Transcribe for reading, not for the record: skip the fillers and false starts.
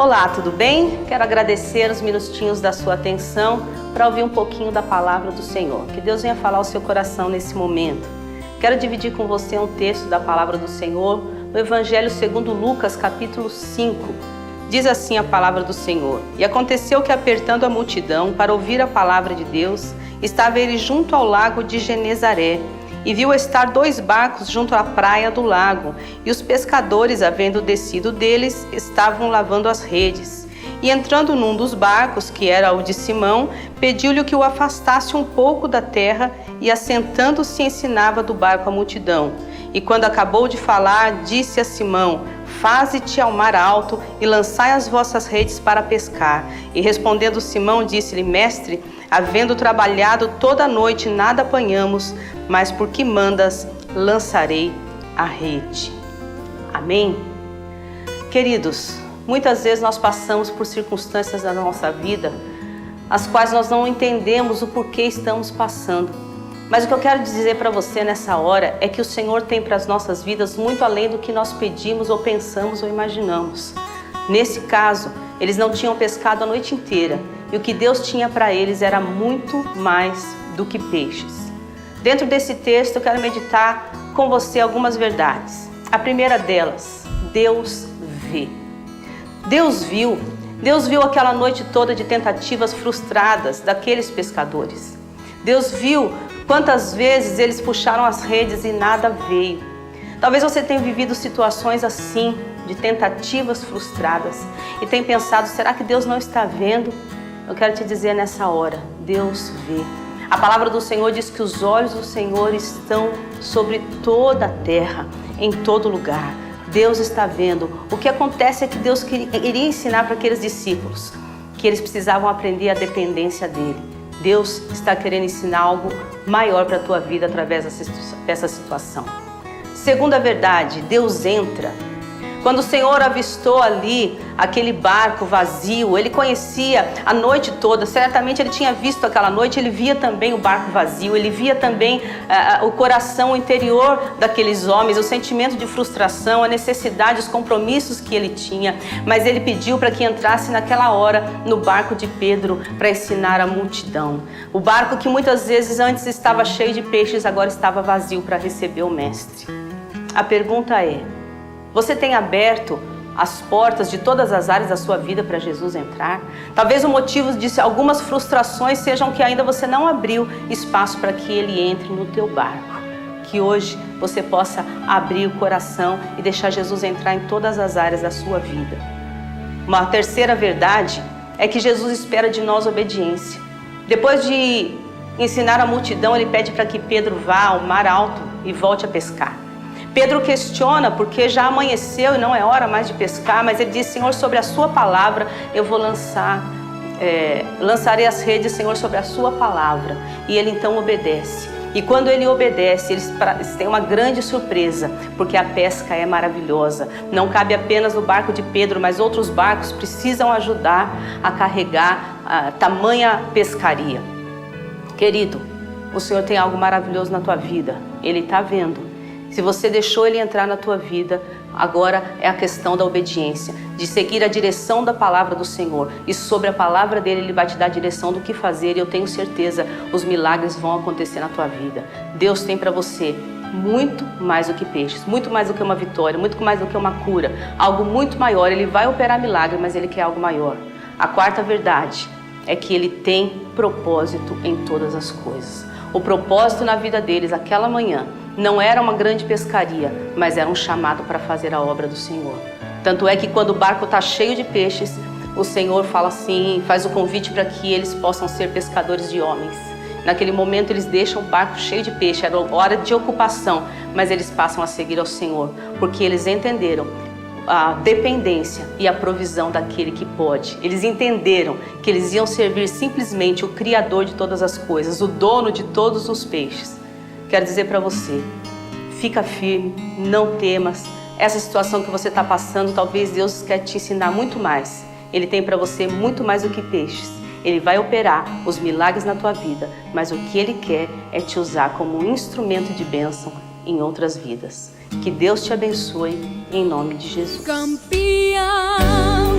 Olá, tudo bem? Quero agradecer os minutinhos da sua atenção para ouvir um pouquinho da palavra do Senhor. Que Deus venha falar ao seu coração nesse momento. Quero dividir com você um texto da palavra do Senhor no Evangelho segundo Lucas, capítulo 5. Diz assim a palavra do Senhor: E aconteceu que, apertando a multidão para ouvir a palavra de Deus, estava ele junto ao lago de Genezaré, e viu estar 2 barcos junto à praia do lago, e os pescadores, havendo descido deles, estavam lavando as redes. E entrando num dos barcos, que era o de Simão, pediu-lhe que o afastasse um pouco da terra, e assentando-se ensinava do barco a multidão. E quando acabou de falar, disse a Simão: Faze-te ao mar alto e lançai as vossas redes para pescar. E respondendo Simão, disse-lhe: Mestre, havendo trabalhado toda a noite, nada apanhamos, mas por que mandas, lançarei a rede. Amém? Queridos, muitas vezes nós passamos por circunstâncias da nossa vida, as quais nós não entendemos o porquê estamos passando. Mas o que eu quero dizer para você nessa hora é que o Senhor tem para as nossas vidas muito além do que nós pedimos ou pensamos ou imaginamos. Nesse caso, eles não tinham pescado a noite inteira, e o que Deus tinha para eles era muito mais do que peixes. Dentro desse texto eu quero meditar com você algumas verdades. A primeira delas: Deus vê. Deus viu aquela noite toda de tentativas frustradas daqueles pescadores. Deus viu quantas vezes eles puxaram as redes e nada veio. Talvez você tenha vivido situações assim, de tentativas frustradas, e tenha pensado: será que Deus não está vendo? Eu quero te dizer nessa hora: Deus vê. A palavra do Senhor diz que os olhos do Senhor estão sobre toda a terra, em todo lugar. Deus está vendo. O que acontece é que Deus iria ensinar para aqueles discípulos que eles precisavam aprender a dependência dele. Deus está querendo ensinar algo maior para a tua vida através dessa situação. Segunda verdade: Deus entra. Quando o Senhor avistou ali aquele barco vazio, ele conhecia a noite toda, certamente ele tinha visto aquela noite, ele via também o barco vazio, ele via também o coração interior daqueles homens, o sentimento de frustração, a necessidade, os compromissos que ele tinha, mas ele pediu para que entrasse naquela hora no barco de Pedro para ensinar a multidão. O barco que muitas vezes antes estava cheio de peixes, agora estava vazio para receber o mestre. A pergunta é: você tem aberto as portas de todas as áreas da sua vida para Jesus entrar? Talvez o motivo de algumas frustrações sejam que ainda você não abriu espaço para que Ele entre no teu barco. Que hoje você possa abrir o coração e deixar Jesus entrar em todas as áreas da sua vida. Uma terceira verdade é que Jesus espera de nós obediência. Depois de ensinar a multidão, Ele pede para que Pedro vá ao mar alto e volte a pescar. Pedro questiona porque já amanheceu e não é hora mais de pescar, mas ele diz: Senhor, sobre a sua palavra eu vou lançarei as redes, Senhor, sobre a sua palavra. E ele então obedece. E quando ele obedece, eles têm uma grande surpresa, porque a pesca é maravilhosa. Não cabe apenas no barco de Pedro, mas outros barcos precisam ajudar a carregar a tamanha pescaria. Querido, o Senhor tem algo maravilhoso na tua vida. Ele está vendo. Se você deixou Ele entrar na tua vida, agora é a questão da obediência, de seguir a direção da palavra do Senhor. E sobre a palavra dele, Ele vai te dar a direção do que fazer. E eu tenho certeza, os milagres vão acontecer na tua vida. Deus tem para você muito mais do que peixes, muito mais do que uma vitória, muito mais do que uma cura. Algo muito maior. Ele vai operar milagre, mas Ele quer algo maior. A quarta verdade é que Ele tem propósito em todas as coisas. O propósito na vida deles, aquela manhã, não era uma grande pescaria, mas era um chamado para fazer a obra do Senhor. Tanto é que quando o barco está cheio de peixes, o Senhor fala assim, faz o convite para que eles possam ser pescadores de homens. Naquele momento eles deixam o barco cheio de peixe, era hora de ocupação, mas eles passam a seguir ao Senhor, porque eles entenderam a dependência e a provisão daquele que pode. Eles entenderam que eles iam servir simplesmente o Criador de todas as coisas, o dono de todos os peixes. Quero dizer para você, fica firme, não temas. Essa situação que você está passando, talvez Deus quer te ensinar muito mais. Ele tem para você muito mais do que peixes. Ele vai operar os milagres na tua vida, mas o que Ele quer é te usar como um instrumento de bênção em outras vidas. Que Deus te abençoe, em nome de Jesus. Campeão.